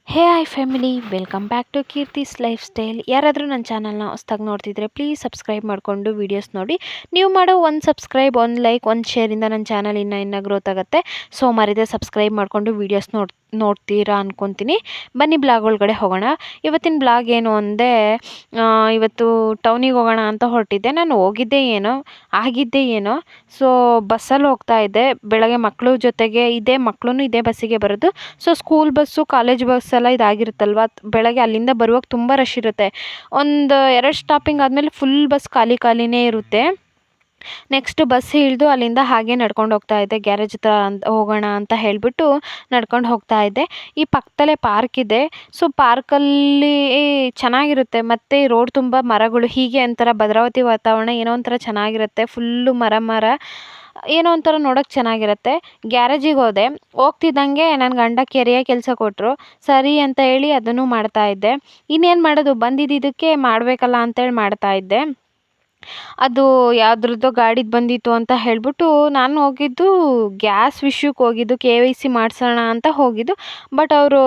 Hey hi family, welcome back to Keerthi's lifestyle. ಯಾರಾದರೂ ನನ್ನ ಚಾನಲ್ನ ಹೊಸ್ದಾಗಿ ನೋಡ್ತಿದ್ರೆ ಪ್ಲೀಸ್ ಸಬ್ಸ್ಕ್ರೈಬ್ ಮಾಡಿಕೊಂಡು ವೀಡಿಯೋಸ್ ನೋಡಿ. ನೀವು ಮಾಡೋ ಒಂದು ಸಬ್ಸ್ಕ್ರೈಬ್, ಒಂದು ಲೈಕ್, ಒಂದು ಶೇರಿಂದ ನನ್ನ ಚಾನಲ್ ಇನ್ನೂ ಗ್ರೋತ್ ಆಗುತ್ತೆ. ಸೊ ಮರಿದೆ ಸಬ್ಸ್ಕ್ರೈಬ್ ಮಾಡಿಕೊಂಡು ವೀಡಿಯೋಸ್ ನೋಡ್ತೀರಾ ಅನ್ಕೊತೀನಿ. ಬನ್ನಿ ಬ್ಲಾಗ್ ಒಳಗಡೆ ಹೋಗೋಣ. ಇವತ್ತಿನ ಬ್ಲಾಗ್ ಏನು ಅಂದೆ, ಇವತ್ತು ಟೌನಿಗೆ ಹೋಗೋಣ ಅಂತ ಹೊರಟಿದ್ದೆ. ನಾನು ಹೋಗಿದ್ದೆ ಏನೋ ಆಗಿದ್ದೆ ಏನೋ. ಸೊ ಬಸ್ಸಲ್ಲಿ ಹೋಗ್ತಾ ಇದ್ದೆ. ಬೆಳಗ್ಗೆ ಮಕ್ಕಳು ಜೊತೆಗೆ ಮಕ್ಕಳು ಇದೇ ಬಸ್ಸಿಗೆ ಬರೋದು. So school bus, college bus ಎಲ್ಲ ಇದಾಗಿರುತ್ತಲ್ವ, ಬೆಳಗ್ಗೆ ಅಲ್ಲಿಂದ ಬರುವಾಗ ತುಂಬ ರಶ್ ಇರುತ್ತೆ. ಒಂದು 2 ಸ್ಟಾಪಿಂಗ್ ಆದಮೇಲೆ ಫುಲ್ ಬಸ್ ಖಾಲಿನೇ ಇರುತ್ತೆ. ನೆಕ್ಸ್ಟ್ ಬಸ್ ಇಳಿದು ಅಲ್ಲಿಂದ ಹಾಗೆ ನಡ್ಕೊಂಡು ಹೋಗ್ತಾ ಇದ್ದೆ. ಗ್ಯಾರೇಜ್ ಹತ್ರ ಹೋಗೋಣ ಅಂತ ಹೇಳಿಬಿಟ್ಟು ನಡ್ಕೊಂಡು ಹೋಗ್ತಾ ಇದ್ದೆ. ಈ ಪಕ್ಕದಲ್ಲೇ ಪಾರ್ಕ್ ಇದೆ. ಸೊ ಪಾರ್ಕಲ್ಲಿ ಚೆನ್ನಾಗಿರುತ್ತೆ. ಮತ್ತು ರೋಡ್ ತುಂಬ ಮರಗಳು, ಹೀಗೆ ಒಂಥರ ಭದ್ರಾವತಿ ವಾತಾವರಣ ಏನೋ ಒಂಥರ ಚೆನ್ನಾಗಿರುತ್ತೆ. ಫುಲ್ಲು ಮರ ಏನೋ ಒಂಥರ ನೋಡೋಕೆ ಚೆನ್ನಾಗಿರುತ್ತೆ. ಗ್ಯಾರೇಜಿಗೆ ಹೋಗ್ತಿದ್ದಂಗೆ ನನ್ನ ಗಂಡ ಕೆರೆಯ ಕೆಲಸ ಕೊಟ್ಟರು. ಸರಿ ಅಂತ ಹೇಳಿ ಅದನ್ನು ಮಾಡ್ತಾಯಿದ್ದೆ. ಇನ್ನೇನು ಮಾಡೋದು, ಬಂದಿದ್ದಕ್ಕೆ ಮಾಡಬೇಕಲ್ಲ ಅಂತೇಳಿ ಮಾಡ್ತಾಯಿದ್ದೆ. ಅದು ಯಾವ್ದ್ರದ್ದೋ ಗಾಡಿದು ಬಂದಿತ್ತು ಅಂತ ಹೇಳಿಬಿಟ್ಟು ನಾನು ಹೋಗಿದ್ದು ಗ್ಯಾಸ್ ವಿಷಯಕ್ಕೆ ಹೋಗಿದ್ದು, KYC ಮಾಡಿಸೋಣ ಅಂತ ಹೋಗಿದ್ದು. ಬಟ್ ಅವರು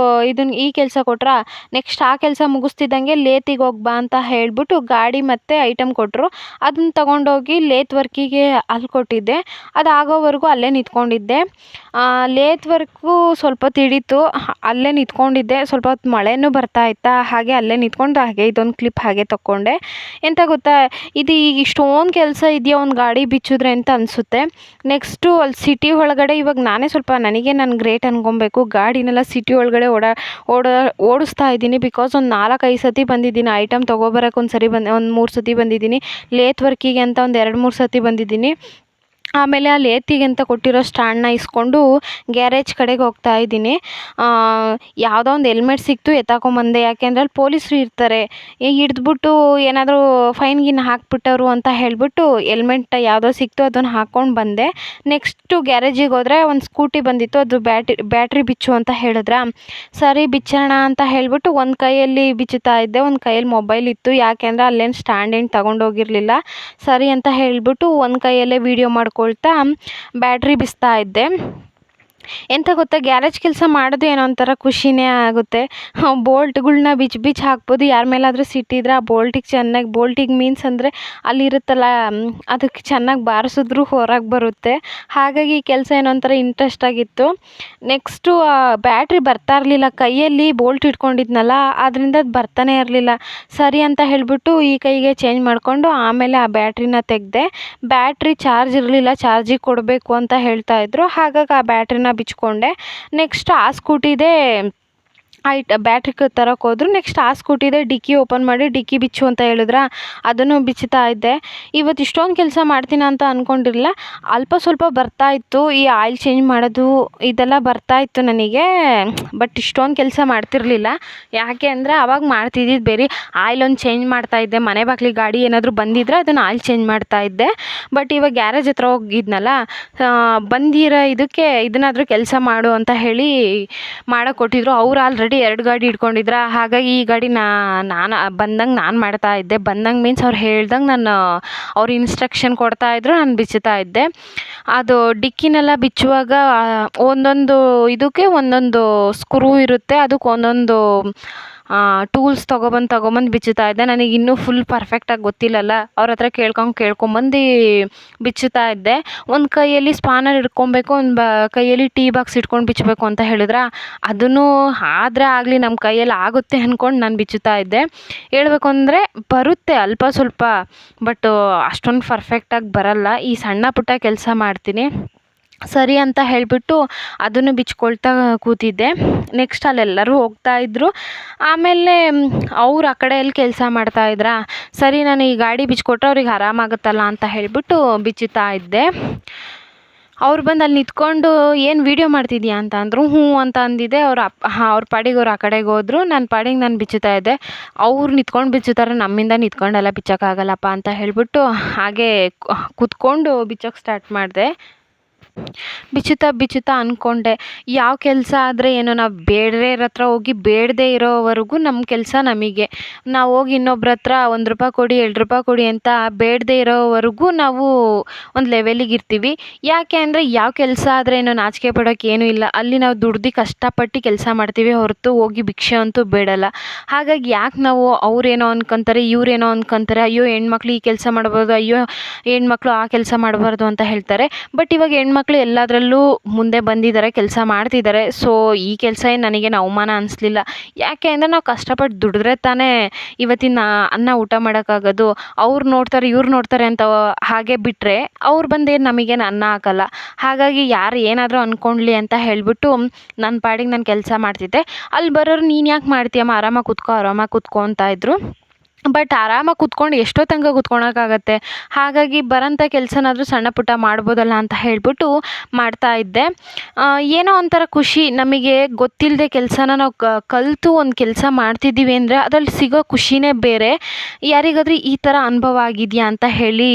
ಈ ಕೆಲಸ ಕೊಟ್ರಾ. ನೆಕ್ಸ್ಟ್ ಆ ಕೆಲಸ ಮುಗಿಸ್ತಿದ್ದಂಗೆ ಲೇತಿಗೆ ಹೋಗಿ ಬಾ ಅಂತ ಹೇಳಿಬಿಟ್ಟು ಗಾಡಿ ಮತ್ತು ಐಟಮ್ ಕೊಟ್ಟರು. ಅದನ್ನ ತೊಗೊಂಡೋಗಿ ಲೇತ್ ವರ್ಕಿಗೆ ಅಲ್ಲಿ ಕೊಟ್ಟಿದ್ದೆ. ಅದು ಆಗೋವರೆಗೂ ಅಲ್ಲೇ ನಿಂತ್ಕೊಂಡಿದ್ದೆ. ಲೇತ್ ವರ್ಕು ಸ್ವಲ್ಪ ಹಿಡೀತು, ಅಲ್ಲೇ ನಿಂತ್ಕೊಂಡಿದ್ದೆ. ಸ್ವಲ್ಪ ಹೊತ್ತು ಮಳೆನೂ ಬರ್ತಾ ಇತ್ತಾ, ಹಾಗೆ ಅಲ್ಲೇ ನಿಂತ್ಕೊಂಡು ಹಾಗೆ ಇದೊಂದು ಕ್ಲಿಪ್ ಹಾಗೆ ತಗೊಂಡೆ. ಎಂತ ಗೊತ್ತಾ, ಇದು ಈಗ ಇಷ್ಟೊಂದು ಕೆಲಸ ಇದೆಯಾ ಒಂದು ಗಾಡಿ ಬಿಚ್ಚಿದ್ರೆ ಅಂತ ಅನಿಸುತ್ತೆ. ನೆಕ್ಸ್ಟು ಅಲ್ಲಿ ಸಿಟಿ ಒಳಗಡೆ ಇವಾಗ ನಾನೇ ಸ್ವಲ್ಪ ನಾನು ಗ್ರೇಟ್ ಅನ್ಕೊಬೇಕು. ಗಾಡಿನೆಲ್ಲ ಸಿಟಿ ಒಳಗಡೆ ಓಡಿಸ್ತಾ ಇದ್ದೀನಿ. ಬಿಕಾಸ್ ಒಂದು 4-5 ಸತಿ ಬಂದಿದ್ದೀನಿ. ಐಟಮ್ ತೊಗೊಬರೋಕೆ ಒಂದು 3 ಸತಿ ಬಂದಿದ್ದೀನಿ. ಲೇತ್ ವರ್ಕಿಗೆ ಅಂತ ಒಂದು 2-3 ಸತಿ ಬಂದಿದ್ದೀನಿ. ಆಮೇಲೆ ಆ ಲೇತಿಗೆ ಅಂತ ಕೊಟ್ಟಿರೋ ಸ್ಟ್ಯಾಂಡನ್ನ ಇಸ್ಕೊಂಡು ಗ್ಯಾರೇಜ್ ಕಡೆಗೆ ಹೋಗ್ತಾ ಇದ್ದೀನಿ. ಯಾವುದೋ ಒಂದು ಹೆಲ್ಮೆಟ್ ಸಿಕ್ತು, ಎತ್ತಾಕೊಂಬಂದೆ. ಯಾಕೆಂದರೆ ಅಲ್ಲಿ ಪೊಲೀಸರು ಇರ್ತಾರೆ. ಹಿಡಿದ್ಬಿಟ್ಟು ಏನಾದರೂ ಫೈನ್ ಗಿನ್ ಹಾಕ್ಬಿಟ್ಟರು ಅಂತ ಹೇಳಿಬಿಟ್ಟು ಹೆಲ್ಮೆಟ್ ಯಾವುದೋ ಸಿಕ್ತು, ಅದನ್ನು ಹಾಕ್ಕೊಂಡು ಬಂದೆ. ನೆಕ್ಸ್ಟು ಗ್ಯಾರೇಜಿಗೆ ಹೋದರೆ ಒಂದು ಸ್ಕೂಟಿ ಬಂದಿತ್ತು. ಅದು ಬ್ಯಾಟ್ರಿ ಬಿಚ್ಚು ಅಂತ ಹೇಳಿದ್ರ. ಸರಿ ಬಿಚ್ಚೋಣ ಅಂತ ಹೇಳಿಬಿಟ್ಟು ಒಂದು ಕೈಯಲ್ಲಿ ಬಿಚ್ಚುತ್ತಾ ಇದ್ದೆ, ಒಂದು ಕೈಯಲ್ಲಿ ಮೊಬೈಲ್ ಇತ್ತು. ಯಾಕೆಂದರೆ ಅಲ್ಲೇನು ಸ್ಟ್ಯಾಂಡ್ ಏನು ತಗೊಂಡೋಗಿರಲಿಲ್ಲ. ಸರಿ ಅಂತ ಹೇಳಿಬಿಟ್ಟು ಒಂದು ಕೈಯಲ್ಲೇ ವೀಡಿಯೋ ಮಾಡ್ಕೊಳ್ತಾ ಬ್ಯಾಟ್ರಿ ಬಿಚ್ತಾ ಇದ್ದೆ. ಎಂತ ಗೊತ್ತಾ, ಗ್ಯಾರೇಜ್ ಕೆಲಸ ಮಾಡೋದು ಏನೋ ಒಂಥರ ಖುಷಿನೇ ಆಗುತ್ತೆ. ಬೋಲ್ಟ್ಗಳ್ನ ಬಿಚ್ಚಿ ಹಾಕ್ಬೋದು. ಯಾರ ಮೇಲಾದರೂ ಸಿಟ್ಟಿದ್ರೆ ಆ ಬೋಲ್ಟಿಗೆ ಮೀನ್ಸ್ ಅಂದರೆ ಅಲ್ಲಿರುತ್ತಲ್ಲ, ಅದಕ್ಕೆ ಚೆನ್ನಾಗಿ ಬಾರಿಸಿದ್ರು ಹೊರಗೆ ಬರುತ್ತೆ. ಹಾಗಾಗಿ ಈ ಕೆಲಸ ಏನೋ ಒಂಥರ ಇಂಟ್ರೆಸ್ಟ್ ಆಗಿತ್ತು. ನೆಕ್ಸ್ಟು ಬ್ಯಾಟ್ರಿ ಬರ್ತಾ ಇರಲಿಲ್ಲ. ಕೈಯಲ್ಲಿ ಬೋಲ್ಟ್ ಇಟ್ಕೊಂಡಿದ್ನಲ್ಲ, ಅದರಿಂದ ಅದು ಬರ್ತಾನೆ ಇರಲಿಲ್ಲ. ಸರಿ ಅಂತ ಹೇಳಿಬಿಟ್ಟು ಈ ಕೈಗೆ ಚೇಂಜ್ ಮಾಡಿಕೊಂಡು ಆಮೇಲೆ ಆ ಬ್ಯಾಟ್ರಿನ ತೆಗೆದೆ. ಬ್ಯಾಟ್ರಿ ಚಾರ್ಜ್ ಇರಲಿಲ್ಲ, ಚಾರ್ಜಿಗೆ ಕೊಡಬೇಕು ಅಂತ ಹೇಳ್ತಾಯಿದ್ರು. ಹಾಗಾಗಿ ಆ ಬ್ಯಾಟ್ರಿನ ಬಿಚ್ಕೊಂಡೆ. ನೆಕ್ಸ್ಟ್ ಆ ಸ್ಕೂಟಿದೇ ಬ್ಯಾಟ್ರಿ ತರಕ್ಕೆ ಹೋದ್ರು. ನೆಕ್ಸ್ಟ್ ಆ ಸ್ಕೂಟಿದೆ ಡಿಕ್ಕಿ ಓಪನ್ ಮಾಡಿ ಡಿಕ್ಕಿ ಬಿಚ್ಚು ಅಂತ ಹೇಳಿದ್ರ, ಅದನ್ನು ಬಿಚ್ಚುತ್ತಾ ಇದ್ದೆ. ಇವತ್ತು ಇಷ್ಟೊಂದು ಕೆಲಸ ಮಾಡ್ತೀನಿ ಅಂತ ಅಂದ್ಕೊಂಡಿರಲಿಲ್ಲ. ಅಲ್ಪ ಸ್ವಲ್ಪ ಬರ್ತಾ ಇತ್ತು. ಈ ಆಯಿಲ್ ಚೇಂಜ್ ಮಾಡೋದು ಇದೆಲ್ಲ ಬರ್ತಾ ಇತ್ತು ನನಗೆ. ಬಟ್ ಇಷ್ಟೊಂದು ಕೆಲಸ ಮಾಡ್ತಿರಲಿಲ್ಲ. ಯಾಕೆ ಅಂದರೆ ಆವಾಗ ಮಾಡ್ತಿದ್ದಿದ್ದು ಬೇರೆ. ಆಯಿಲ್ ಒಂದು ಚೇಂಜ್ ಮಾಡ್ತಾ ಇದ್ದೆ. ಮನೆ ಬಾಗಿಲಿಗೆ ಗಾಡಿ ಏನಾದರೂ ಬಂದಿದ್ರೆ ಅದನ್ನು ಆಯಿಲ್ ಚೇಂಜ್ ಮಾಡ್ತಾ ಇದ್ದೆ. ಬಟ್ ಇವಾಗ ಗ್ಯಾರೇಜ್ ಹತ್ರ ಹೋಗಿದ್ನಲ್ಲ, ಬಂದಿರೋ ಇದನ್ನಾದರೂ ಕೆಲಸ ಮಾಡು ಅಂತ ಹೇಳಿ ಮಾಡೋಕೆ ಕೊಟ್ಟಿದ್ರು. ಅವ್ರು ಆಲ್ರೆಡಿ 2 ಗಾಡಿ ಇಟ್ಕೊಂಡಿದ್ರ. ಹಾಗಾಗಿ ಈ ಗಾಡಿ ನಾನು ಬಂದಂಗೆ ನಾನು ಮಾಡ್ತಾ ಇದ್ದೆ. ಬಂದಂಗೆ ಮೀನ್ಸ್ ಅವ್ರು ಹೇಳ್ದಂಗೆ ಅವ್ರು ಇನ್ಸ್ಟ್ರಕ್ಷನ್ ಕೊಡ್ತಾಯಿದ್ರು, ನಾನು ಬಿಚ್ಚುತ್ತಾ ಇದ್ದೆ. ಅದು ಡಿಕ್ಕಿನೆಲ್ಲ ಬಿಚ್ಚುವಾಗ ಒಂದೊಂದು ಇದಕ್ಕೆ ಒಂದೊಂದು ಸ್ಕ್ರೂ ಇರುತ್ತೆ. ಅದಕ್ಕೆ ಒಂದೊಂದು ಟೂಲ್ಸ್ ತೊಗೊಬಂದು ಬಿಚ್ಚುತ್ತಾ ಇದ್ದೆ. ನನಗೆ ಇನ್ನೂ ಫುಲ್ ಪರ್ಫೆಕ್ಟಾಗಿ ಗೊತ್ತಿಲ್ಲಲ್ಲ, ಅವ್ರ ಹತ್ರ ಕೇಳ್ಕೊಂಬಂದು ಬಿಚ್ಚುತ್ತಾ ಇದ್ದೆ. ಒಂದು ಕೈಯಲ್ಲಿ ಸ್ಪಾನರ್ ಹಿಡ್ಕೊಬೇಕು, ಒಂದು ಕೈಯಲ್ಲಿ ಟೀ ಬಾಕ್ಸ್ ಇಟ್ಕೊಂಡು ಬಿಚ್ಚಬೇಕು ಅಂತ ಹೇಳಿದ್ರ. ಅದನ್ನು ಆದರೆ ಆಗಲಿ, ನಮ್ಮ ಕೈಯಲ್ಲಿ ಆಗುತ್ತೆ ಅಂದ್ಕೊಂಡು ನಾನು ಬಿಚ್ಚುತ್ತಾ ಇದ್ದೆ. ಹೇಳ್ಬೇಕು ಅಂದರೆ ಬರುತ್ತೆ ಅಲ್ಪ ಸ್ವಲ್ಪ, ಬಟ್ ಅಷ್ಟೊಂದು ಪರ್ಫೆಕ್ಟಾಗಿ ಬರಲ್ಲ. ಈ ಸಣ್ಣ ಪುಟ್ಟ ಕೆಲಸ ಮಾಡ್ತೀನಿ. ಸರಿ ಅಂತ ಹೇಳಿಬಿಟ್ಟು ಅದನ್ನು ಬಿಚ್ಕೊಳ್ತಾ ಕೂತಿದ್ದೆ. ನೆಕ್ಸ್ಟ್ ಅಲ್ಲೆಲ್ಲರೂ ಹೋಗ್ತಾಯಿದ್ರು. ಆಮೇಲೆ ಅವ್ರು ಆ ಕಡೆಯಲ್ಲಿ ಕೆಲಸ ಮಾಡ್ತಾಯಿದ್ರಾ. ಸರಿ, ನಾನು ಈ ಗಾಡಿ ಬಿಚ್ಕೊಟ್ರೆ ಅವ್ರಿಗೆ ಆರಾಮಾಗುತ್ತಲ್ಲ ಅಂತ ಹೇಳಿಬಿಟ್ಟು ಬಿಚ್ಚುತ್ತಾ ಇದ್ದೆ. ಅವ್ರು ಬಂದು ಅಲ್ಲಿ ನಿಂತ್ಕೊಂಡು ಏನು ವೀಡಿಯೋ ಮಾಡ್ತಿದ್ಯಾ ಅಂತ ಅಂದರು. ಹ್ಞೂ ಅಂತ ಅಂದಿದ್ದೆ. ಅವ್ರ ಪಾಡಿಗೆ ಅವ್ರು ಆ ಕಡೆಗೆ ಹೋದರು. ನನ್ನ ಪಾಡಿಗೆ ನಾನು ಬಿಚ್ಚುತ್ತಾ ಇದ್ದೆ. ಅವ್ರು ನಿಂತ್ಕೊಂಡು ಬಿಚ್ಚುತ್ತಾರೆ, ನಮ್ಮಿಂದ ನಿಂತ್ಕೊಂಡೆಲ್ಲ ಬಿಚ್ಚೋಕ್ಕಾಗಲ್ಲಪ್ಪ ಅಂತ ಹೇಳಿಬಿಟ್ಟು ಹಾಗೆ ಕೂತ್ಕೊಂಡು ಬಿಚ್ಚೋಕ್ಕೆ ಸ್ಟಾರ್ಟ್ ಮಾಡಿದೆ. ಬಿಚ್ಚುತ್ತಾ ಅಂದ್ಕೊಂಡೆ ಯಾವ ಕೆಲಸ ಆದರೆ ಏನು, ನಾವು ಬೇಡ್ರೆಯವ್ರ ಹತ್ರ ಹೋಗಿ ಬೇಡದೇ ಇರೋವರೆಗೂ ನಮ್ಮ ಕೆಲಸ ನಮಗೆ. ನಾವು ಹೋಗಿ ಇನ್ನೊಬ್ರ ಹತ್ರ ₹1 ಕೊಡಿ ₹2 ಕೊಡಿ ಅಂತ ಬೇಡದೇ ಇರೋವರೆಗೂ ನಾವು ಒಂದು ಲೆವೆಲಿಗೆ ಇರ್ತೀವಿ. ಯಾಕೆ ಅಂದರೆ ಯಾವ ಕೆಲಸ ಆದರೆ ಏನು ನಾಚಿಕೆ ಪಡೋಕೆ ಏನೂ ಇಲ್ಲ. ಅಲ್ಲಿ ನಾವು ದುಡ್ದು ಕಷ್ಟಪಟ್ಟು ಕೆಲಸ ಮಾಡ್ತೀವಿ ಹೊರತು ಹೋಗಿ ಭಿಕ್ಷೆ ಅಂತೂ ಬೇಡಲ್ಲ. ಹಾಗಾಗಿ ಯಾಕೆ ನಾವು ಅವ್ರೇನೋ ಅನ್ಕೊಂತಾರೆ ಇವ್ರೇನೋ ಅನ್ಕೊಂತಾರೆ, ಅಯ್ಯೋ ಹೆಣ್ಮಕ್ಳು ಈ ಕೆಲಸ ಮಾಡ್ಬೋದು, ಅಯ್ಯೋ ಹೆಣ್ಮಕ್ಳು ಆ ಕೆಲಸ ಮಾಡಬಾರ್ದು ಅಂತ ಹೇಳ್ತಾರೆ. ಬಟ್ ಇವಾಗ ಹೆಣ್ಮಕ್ಳು ಎಲ್ಲದರಲ್ಲೂ ಮುಂದೆ ಬಂದಿದ್ದಾರೆ, ಕೆಲಸ ಮಾಡ್ತಿದ್ದಾರೆ. ಸೊ ಈ ಕೆಲಸ ಏನು ನನಗೇನು ಅವಮಾನ ಅನಿಸ್ಲಿಲ್ಲ. ಯಾಕೆ ಅಂದರೆ ನಾವು ಕಷ್ಟಪಟ್ಟು ದುಡಿದ್ರೆ ತಾನೇ ಇವತ್ತಿನ ಅನ್ನ ಊಟ ಮಾಡೋಕ್ಕಾಗೋದು. ಅವ್ರು ನೋಡ್ತಾರೆ ಇವ್ರು ನೋಡ್ತಾರೆ ಅಂತ ಹಾಗೆ ಬಿಟ್ಟರೆ ಅವ್ರು ಬಂದೇನು ನಮಗೇನು ಅನ್ನ ಹಾಕಲ್ಲ. ಹಾಗಾಗಿ ಯಾರು ಏನಾದರೂ ಅಂದ್ಕೊಂಡ್ಲಿ ಅಂತ ಹೇಳಿಬಿಟ್ಟು ನನ್ನ ಪಾಡಿಗೆ ನಾನು ಕೆಲಸ ಮಾಡ್ತಿದ್ದೆ. ಅಲ್ಲಿ ಬರೋರು ನೀನು ಯಾಕೆ ಮಾಡ್ತೀಯಮ್ಮ, ಆರಾಮಾಗಿ ಕೂತ್ಕೋ ಅಂತ ಇದ್ದರು. ಬಟ್ ಆರಾಮಾಗಿ ಕೂತ್ಕೊಂಡು ಎಷ್ಟೋ ತನಕ ಕೂತ್ಕೊಳಕ್ಕಾಗತ್ತೆ. ಹಾಗಾಗಿ ಬರೋಂಥ ಕೆಲಸನಾದರೂ ಸಣ್ಣ ಪುಟ್ಟ ಮಾಡ್ಬೋದಲ್ಲ ಅಂತ ಹೇಳಿಬಿಟ್ಟು ಮಾಡ್ತಾಯಿದ್ದೆ. ಏನೋ ಒಂಥರ ಖುಷಿ, ನಮಗೆ ಗೊತ್ತಿಲ್ಲದೆ ಕೆಲಸನ ನಾವು ಕಲಿತು ಒಂದು ಕೆಲಸ ಮಾಡ್ತಿದ್ದೀವಿ ಅಂದರೆ ಅದ್ರಲ್ಲಿ ಸಿಗೋ ಖುಷಿನೇ ಬೇರೆ. ಯಾರಿಗಾದರೂ ಈ ಥರ ಅನುಭವ ಆಗಿದೆಯಾ ಅಂತ ಹೇಳಿ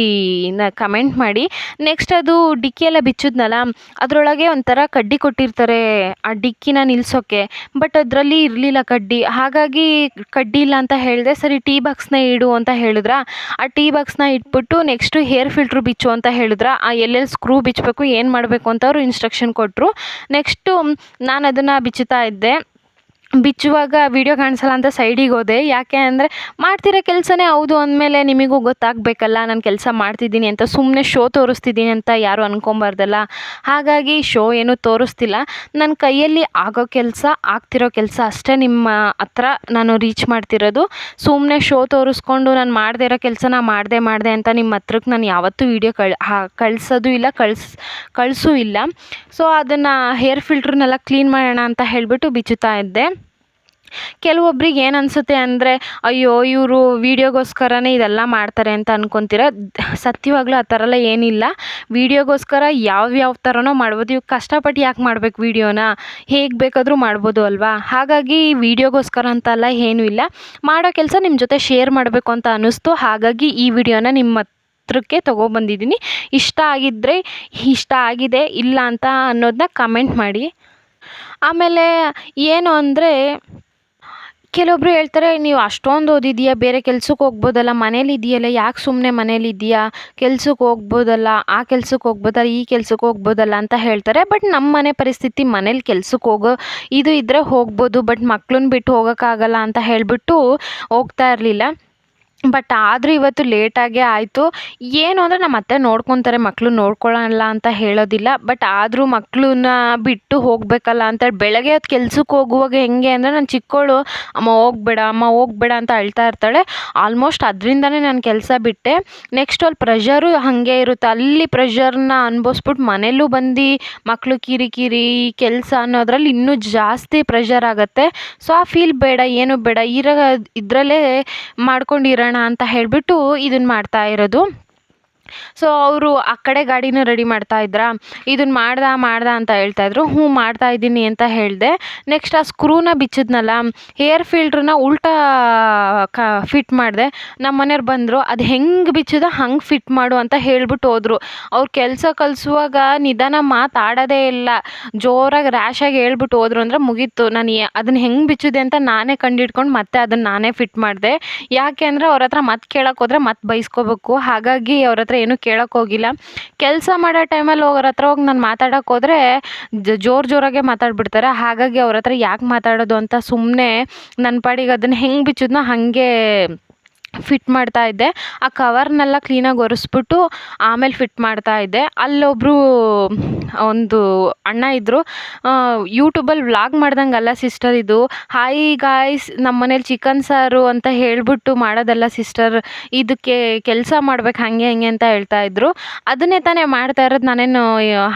ಕಮೆಂಟ್ ಮಾಡಿ. ನೆಕ್ಸ್ಟ್ ಅದು ಡಿಕ್ಕಿ ಎಲ್ಲ ಬಿಚ್ಚಿದ್ನಲ್ಲ, ಅದರೊಳಗೆ ಒಂಥರ ಕಡ್ಡಿ ಕೊಟ್ಟಿರ್ತಾರೆ ಆ ಡಿಕ್ಕಿನ ನಿಲ್ಲಿಸೋಕ್ಕೆ. ಬಟ್ ಅದರಲ್ಲಿ ಇರಲಿಲ್ಲ ಕಡ್ಡಿ. ಹಾಗಾಗಿ ಕಡ್ಡಿ ಇಲ್ಲ ಅಂತ ಹೇಳಿದೆ. ಸರಿ ಟೀ ಬಾಕ್ಸ್ನ ಇಡು ಅಂತ ಹೇಳಿದ್ರ. ಆ ಟೀ ಬಾಕ್ಸ್ನ ಇಟ್ಬಿಟ್ಟು ನೆಕ್ಸ್ಟು ಹೇರ್ ಫಿಲ್ಟ್ರ್ ಬಿಚ್ಚು ಅಂತ ಹೇಳಿದ್ರ. ಎಲ್ಲೆಲ್ಲಿ ಸ್ಕ್ರೂ ಬಿಚ್ಚಬೇಕು ಏನು ಮಾಡಬೇಕು ಅಂತ ಅವರು ಇನ್ಸ್ಟ್ರಕ್ಷನ್ ಕೊಟ್ಟರು. ನೆಕ್ಸ್ಟು ನಾನು ಅದನ್ನು ಬಿಚ್ಚುತ್ತಾ ಇದ್ದೆ. ಬಿಚ್ಚುವಾಗ ವೀಡಿಯೋ ಕಾಣಿಸಲ್ಲ ಅಂತ ಸೈಡಿಗೆ ಹೋದೆ. ಯಾಕೆ ಅಂದರೆ ಮಾಡ್ತಿರೋ ಕೆಲಸನೇ ಹೌದು ಅಂದಮೇಲೆ ನಿಮಗೂ ಗೊತ್ತಾಗಬೇಕಲ್ಲ ನಾನು ಕೆಲಸ ಮಾಡ್ತಿದ್ದೀನಿ ಅಂತ. ಸುಮ್ಮನೆ ಶೋ ತೋರಿಸ್ತಿದ್ದೀನಿ ಅಂತ ಯಾರು ಅಂದ್ಕೊಂಬಾರ್ದಲ್ಲ. ಹಾಗಾಗಿ ಶೋ ಏನೂ ತೋರಿಸ್ತಿಲ್ಲ. ನನ್ನ ಕೈಯಲ್ಲಿ ಆಗೋ ಕೆಲಸ, ಆಗ್ತಿರೋ ಕೆಲಸ ಅಷ್ಟೇ ನಿಮ್ಮ ಹತ್ರ ನಾನು ರೀಚ್ ಮಾಡ್ತಿರೋದು. ಸುಮ್ಮನೆ ಶೋ ತೋರಿಸ್ಕೊಂಡು ನಾನು ಮಾಡದೇ ಇರೋ ಕೆಲಸನ ಮಾಡಿದೆ ಅಂತ ನಿಮ್ಮ ಹತ್ರಕ್ಕೆ ನಾನು ಯಾವತ್ತೂ ವೀಡಿಯೋ ಕಳಿಸೋದು ಇಲ್ಲ, ಕಳಿಸೂ ಇಲ್ಲ. ಸೊ ಅದನ್ನು ಹೇರ್ ಫಿಲ್ಟ್ರನ್ನೆಲ್ಲ ಕ್ಲೀನ್ ಮಾಡೋಣ ಅಂತ ಹೇಳಿಬಿಟ್ಟು ಬಿಚ್ಚುತ್ತಾ ಇದ್ದೆ. ಕೆಲವೊಬ್ರಿಗೆ ಏನು ಅನಿಸುತ್ತೆ ಅಂದರೆ ಅಯ್ಯೋ ಇವರು ವೀಡಿಯೋಗೋಸ್ಕರನೇ ಇದೆಲ್ಲ ಮಾಡ್ತಾರೆ ಅಂತ ಅನ್ಕೊತೀರ. ಸತ್ಯವಾಗ್ಲೂ ಆ ಥರ ಎಲ್ಲ ಏನಿಲ್ಲ. ವೀಡಿಯೋಗೋಸ್ಕರ ಯಾವ್ಯಾವ ಥರನೋ ಮಾಡ್ಬೋದು. ಇವಾಗ ಕಷ್ಟಪಟ್ಟು ಯಾಕೆ ಮಾಡ್ಬೇಕು ವೀಡಿಯೋನ, ಹೇಗೆ ಬೇಕಾದರೂ ಮಾಡ್ಬೋದು ಅಲ್ವಾ. ಹಾಗಾಗಿ ವೀಡಿಯೋಗೋಸ್ಕರ ಅಂತಲ್ಲ ಏನೂ ಇಲ್ಲ. ಮಾಡೋ ಕೆಲಸ ನಿಮ್ಮ ಜೊತೆ ಶೇರ್ ಮಾಡಬೇಕು ಅಂತ ಅನ್ನಿಸ್ತು. ಹಾಗಾಗಿ ಈ ವಿಡಿಯೋನ ನಿಮ್ಮ ಹತ್ರಕ್ಕೆ ತೊಗೊಬಂದಿದ್ದೀನಿ. ಇಷ್ಟ ಆಗಿದೆ ಇಲ್ಲ ಅಂತ ಅನ್ನೋದನ್ನ ಕಮೆಂಟ್ ಮಾಡಿ. ಆಮೇಲೆ ಏನು ಅಂದರೆ ಕೆಲವೊಬ್ರು ಹೇಳ್ತಾರೆ ನೀವು ಅಷ್ಟೊಂದು ಓದಿದೀಯಾ, ಬೇರೆ ಕೆಲ್ಸಕ್ಕೆ ಹೋಗ್ಬೋದಲ್ಲ, ಮನೇಲಿದೆಯಲ್ಲ, ಯಾಕೆ ಸುಮ್ಮನೆ ಮನೇಲಿದ್ದೀಯಾ, ಕೆಲ್ಸಕ್ಕೆ ಹೋಗ್ಬೋದಲ್ಲ, ಆ ಕೆಲ್ಸಕ್ಕೆ ಹೋಗ್ಬೋದಲ್ಲ, ಈ ಕೆಲ್ಸಕ್ಕೆ ಹೋಗ್ಬೋದಲ್ಲ ಅಂತ ಹೇಳ್ತಾರೆ. ಬಟ್ ನಮ್ಮ ಮನೆ ಪರಿಸ್ಥಿತಿ, ಮನೇಲಿ ಕೆಲ್ಸಕ್ಕೆ ಹೋಗೋ ಇದು ಇದ್ದರೆ ಹೋಗ್ಬೋದು. ಬಟ್ ಮಕ್ಳನ್ನ ಬಿಟ್ಟು ಹೋಗೋಕ್ಕಾಗಲ್ಲ ಅಂತ ಹೇಳಿಬಿಟ್ಟು ಹೋಗ್ತಾ ಇರಲಿಲ್ಲ. ಬಟ್ ಆದರೂ ಇವತ್ತು ಲೇಟಾಗೇ ಆಯಿತು. ಏನು ಅಂದರೆ ನಮ್ಮ ಅತ್ತೆ ನೋಡ್ಕೊತಾರೆ, ಮಕ್ಕಳು ನೋಡ್ಕೊಳ್ಳಲ್ಲ ಅಂತ ಹೇಳೋದಿಲ್ಲ. ಬಟ್ ಆದರೂ ಮಕ್ಕಳನ್ನ ಬಿಟ್ಟು ಹೋಗಬೇಕಲ್ಲ ಅಂತೇಳಿ ಬೆಳಗ್ಗೆ ಹೊತ್ತು ಕೆಲ್ಸಕ್ಕೆ ಹೋಗುವಾಗ ಹೆಂಗೆ ಅಂದರೆ ನಾನು ಚಿಕ್ಕವಳು, ಅಮ್ಮ ಹೋಗಬೇಡ ಅಂತ ಅಳ್ತಾ ಇರ್ತಾಳೆ. ಆಲ್ಮೋಸ್ಟ್ ಅದರಿಂದನೇ ನಾನು ಕೆಲಸ ಬಿಟ್ಟೆ. ನೆಕ್ಸ್ಟ್ ಅಲ್ಲಿ ಪ್ರೆಷರು ಹಾಗೆ ಇರುತ್ತೆ. ಅಲ್ಲಿ ಪ್ರೆಷರ್ನ ಅನುಭವಿಸ್ಬಿಟ್ಟು ಮನೇಲೂ ಬಂದು ಮಕ್ಕಳು ಕಿರಿಕಿರಿ ಕೆಲಸ ಅನ್ನೋದ್ರಲ್ಲಿ ಇನ್ನೂ ಜಾಸ್ತಿ ಪ್ರೆಷರ್ ಆಗುತ್ತೆ. ಸೊ ಆ ಫೀಲ್ ಬೇಡ, ಏನು ಬೇಡ, ಇದರಲ್ಲೇ ಮಾಡ್ಕೊಂಡಿರೋಣ ಅಂತ ಹೇಳಿಬಿಟ್ಟು ಇದನ್ನು ಮಾಡ್ತಾ ಇರೋದು. ಸೊ ಅವರು ಆ ಕಡೆ ಗಾಡಿನ ರೆಡಿ ಮಾಡ್ತಾ ಇದ್ರಾ, ಇದನ್ನು ಮಾಡ್ದ ಅಂತ ಹೇಳ್ತಾಯಿದ್ರು. ಮಾಡ್ತಾ ಇದ್ದೀನಿ ಅಂತ ಹೇಳಿದೆ. ನೆಕ್ಸ್ಟ್ ಆ ಸ್ಕ್ರೂನ ಬಿಚ್ಚಿದ್ನಲ್ಲ, ಹೇರ್ ಫಿಲ್ಟ್ರನ್ನ ಉಲ್ಟಾ ಫಿಟ್ ಮಾಡಿದೆ. ನಮ್ಮ ಮನೆಯವ್ರು ಬಂದರು, ಅದು ಹೆಂಗೆ ಬಿಚ್ಚಿದ ಹಂಗೆ ಫಿಟ್ ಮಾಡು ಅಂತ ಹೇಳ್ಬಿಟ್ಟು ಹೋದರು. ಅವ್ರು ಕೆಲಸ ಕಲಿಸುವಾಗ ನಿಧಾನ ಮಾತಾಡೋದೇ ಇಲ್ಲ, ಜೋರಾಗಿ ರ್ಯಾಶಾಗಿ ಹೇಳ್ಬಿಟ್ಟು ಹೋದ್ರು ಅಂದರೆ ಮುಗೀತು. ನಾನು ಅದನ್ನು ಹೆಂಗೆ ಬಿಚ್ಚಿದೆ ಅಂತ ನಾನೇ ಕಂಡಿಡ್ಕೊಂಡು ಮತ್ತೆ ಅದನ್ನು ನಾನೇ ಫಿಟ್ ಮಾಡಿದೆ. ಯಾಕೆ ಅಂದರೆ ಅವ್ರ ಹತ್ರ ಮತ್ತೆ ಕೇಳೋಕೆ ಹೋದರೆ ಮತ್ತೆ ಬೈಸ್ಕೋಬೇಕು. ಹಾಗಾಗಿ ಅವ್ರ ಹತ್ರ ಏನೂ ಕೇಳೋಕೆ ಹೋಗಿಲ್ಲ. ಕೆಲಸ ಮಾಡೋ ಟೈಮಲ್ಲಿ ಅವ್ರ ಹತ್ರ ಹೋಗಿ ನಾನು ಮಾತಾಡೋಕೆ ಹೋದರೆ ಜೋರಾಗೆ ಮಾತಾಡ್ಬಿಡ್ತಾರೆ. ಹಾಗಾಗಿ ಅವ್ರ ಹತ್ರ ಯಾಕೆ ಮಾತಾಡೋದು ಅಂತ ಸುಮ್ಮನೆ ನನ್ನ ಪಾಡಿಗೆ ಅದನ್ನು ಹೆಂಗೆ ಬಿಚ್ಚಿದ್ನೋ ಹಾಗೆ ಫಿಟ್ ಮಾಡ್ತಾ ಇದ್ದೆ. ಆ ಕವರ್ನೆಲ್ಲ ಕ್ಲೀನಾಗಿ ಒರೆಸ್ಬಿಟ್ಟು ಆಮೇಲೆ ಫಿಟ್ ಮಾಡ್ತಾ ಇದ್ದೆ. ಅಲ್ಲೊಬ್ಬರು ಒಂದು ಅಣ್ಣ ಇದ್ದರು. ಯೂಟ್ಯೂಬಲ್ಲಿ ವ್ಲಾಗ್ ಮಾಡ್ದಂಗಲ್ಲ ಸಿಸ್ಟರ್ ಇದು, ಹಾಯ್ ಗಾಯ್ಸ್ ನಮ್ಮ ಮನೇಲಿ ಚಿಕನ್ ಸಾರು ಅಂತ ಹೇಳ್ಬಿಟ್ಟು ಮಾಡೋದಲ್ಲ ಸಿಸ್ಟರ್, ಇದಕ್ಕೆ ಕೆಲಸ ಮಾಡ್ಬೇಕು ಹಾಗೆ ಅಂತ ಹೇಳ್ತಾ ಇದ್ರು. ಅದನ್ನೇ ತಾನೇ ಮಾಡ್ತಾ ಇರೋದು. ನಾನೇನು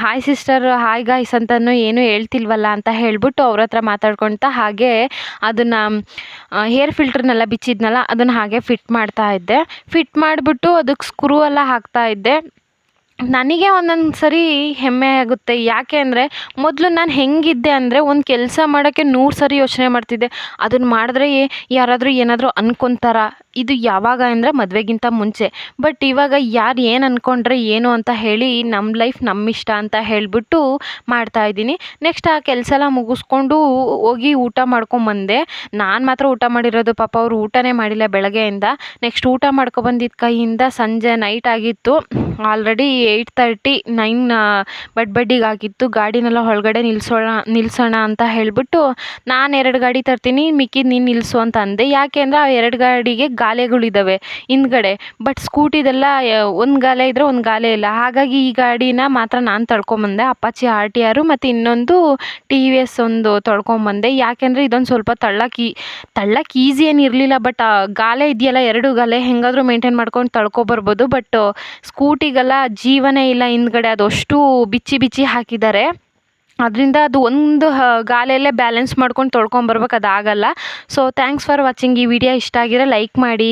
ಹಾಯ್ ಸಿಸ್ಟರ್ ಹಾಯ್ ಗಾಯ್ಸ್ ಅಂತನೂ ಏನೂ ಹೇಳ್ತಿಲ್ವಲ್ಲ ಅಂತ ಹೇಳ್ಬಿಟ್ಟು ಅವ್ರ ಹತ್ರ ಮಾತಾಡ್ಕೊಳ್ತಾ ಹಾಗೆ ಅದನ್ನು ಹೇರ್ ಫಿಲ್ಟ್ರನ್ನೆಲ್ಲ ಬಿಚ್ಚಿದ್ನಲ್ಲ ಅದನ್ನು ಹಾಗೆ ಫಿಟ್ ಮಾಡ್ತಾ ಇದ್ದೆ. ಫಿಟ್ ಮಾಡಿಬಿಟ್ಟು ಅದಕ್ಕೆ ಸ್ಕ್ರೂ ಎಲ್ಲ ಹಾಕ್ತಾ ಇದ್ದೆ. ನನಗೆ ಒಂದೊಂದು ಸರಿ ಹೆಮ್ಮೆ ಆಗುತ್ತೆ. ಯಾಕೆ ಅಂದರೆ ಮೊದಲು ನಾನು ಹೆಂಗಿದ್ದೆ ಅಂದರೆ ಒಂದು ಕೆಲಸ ಮಾಡೋಕ್ಕೆ 100 ಸರಿ ಯೋಚನೆ ಮಾಡ್ತಿದ್ದೆ. ಅದನ್ನು ಮಾಡಿದ್ರೆ ಯಾರಾದರೂ ಏನಾದರೂ ಅನ್ಕೊಂತಾರಾ? ಇದು ಯಾವಾಗ ಅಂದರೆ ಮದುವೆಗಿಂತ ಮುಂಚೆ. ಬಟ್ ಇವಾಗ ಯಾರು ಏನು ಅನ್ಕೊಂಡ್ರೆ ಏನು ಅಂತ ಹೇಳಿ ನಮ್ಮ ಲೈಫ್ ನಮ್ಮಿಷ್ಟ ಅಂತ ಹೇಳಿಬಿಟ್ಟು ಮಾಡ್ತಾಯಿದ್ದೀನಿ. ನೆಕ್ಸ್ಟ್ ಆ ಕೆಲಸ ಎಲ್ಲ ಮುಗಿಸ್ಕೊಂಡು ಹೋಗಿ ಊಟ ಮಾಡ್ಕೊಂಬಂದೆ. ನಾನು ಮಾತ್ರ ಊಟ ಮಾಡಿರೋದು, ಪಾಪ ಅವರು ಊಟನೇ ಮಾಡಿಲ್ಲ ಬೆಳಗ್ಗೆಯಿಂದ. ನೆಕ್ಸ್ಟ್ ಊಟ ಮಾಡ್ಕೊಬಂದಿದ್ದ ಕೈಯಿಂದ ಸಂಜೆ ನೈಟ್ ಆಗಿತ್ತು. ಆಲ್ರೆಡಿ 8:30 9 ಬಡ್ಡಿಗಾಗಿತ್ತು. ಗಾಡಿನೆಲ್ಲ ಒಳಗಡೆ ನಿಲ್ಲಿಸೋಣ ಅಂತ ಹೇಳಿಬಿಟ್ಟು ನಾನು 2 ಗಾಡಿ ತರ್ತೀನಿ, ಮಿಕ್ಕಿದ್ದು ನೀನು ನಿಲ್ಲಿಸು ಅಂತ ಅಂದೆ. ಯಾಕೆ ಅಂದರೆ ಆ 2 ಗಾಡಿಗೆ ಗಾಲಿಗಳಿದ್ದಾವೆ ಹಿಂದ್ಗಡೆ. ಬಟ್ ಸ್ಕೂಟಿದೆಲ್ಲ ಒಂದು ಗಾಲಿ ಇದ್ದರೆ ಒಂದು ಗಾಲಿ ಇಲ್ಲ. ಹಾಗಾಗಿ ಈ ಗಾಡಿನ ಮಾತ್ರ ನಾನು ತಳ್ಕೊಂಬಂದೆ. ಅಪಾಚಿ RTR ಮತ್ತು ಇನ್ನೊಂದು TVS ಒಂದು ತೊಳ್ಕೊಂಬಂದೆ. ಯಾಕೆಂದರೆ ಇದೊಂದು ಸ್ವಲ್ಪ ತಳ್ಳಕ್ಕೆ ಈಸಿ ಏನು ಇರಲಿಲ್ಲ. ಬಟ್ ಆ ಗಾಲೆ ಇದೆಯಲ್ಲ, 2 ಗಾಲೆ ಹೆಂಗಾದರೂ ಮೇಂಟೈನ್ ಮಾಡ್ಕೊಂಡು ತಳ್ಕೊಬರ್ಬೋದು. ಬಟ್ ಸ್ಕೂಟಿಗೆಲ್ಲ ಜೀವನೇ ಇಲ್ಲ ಹಿಂದ್ಗಡೆ, ಅದಷ್ಟು ಬಿಚ್ಚಿ ಹಾಕಿದ್ದಾರೆ. ಅದರಿಂದ ಅದು ಒಂದು ಗಾಲಿಯಲ್ಲೇ ಬ್ಯಾಲೆನ್ಸ್ ಮಾಡ್ಕೊಂಡು ತೊಳ್ಕೊಂಬರ್ಬೇಕು, ಅದಾಗಲ್ಲ. So thanks for watching. ಈ ವಿಡಿಯೋ ಇಷ್ಟ ಆಗಿದ್ರೆ ಲೈಕ್ ಮಾಡಿ.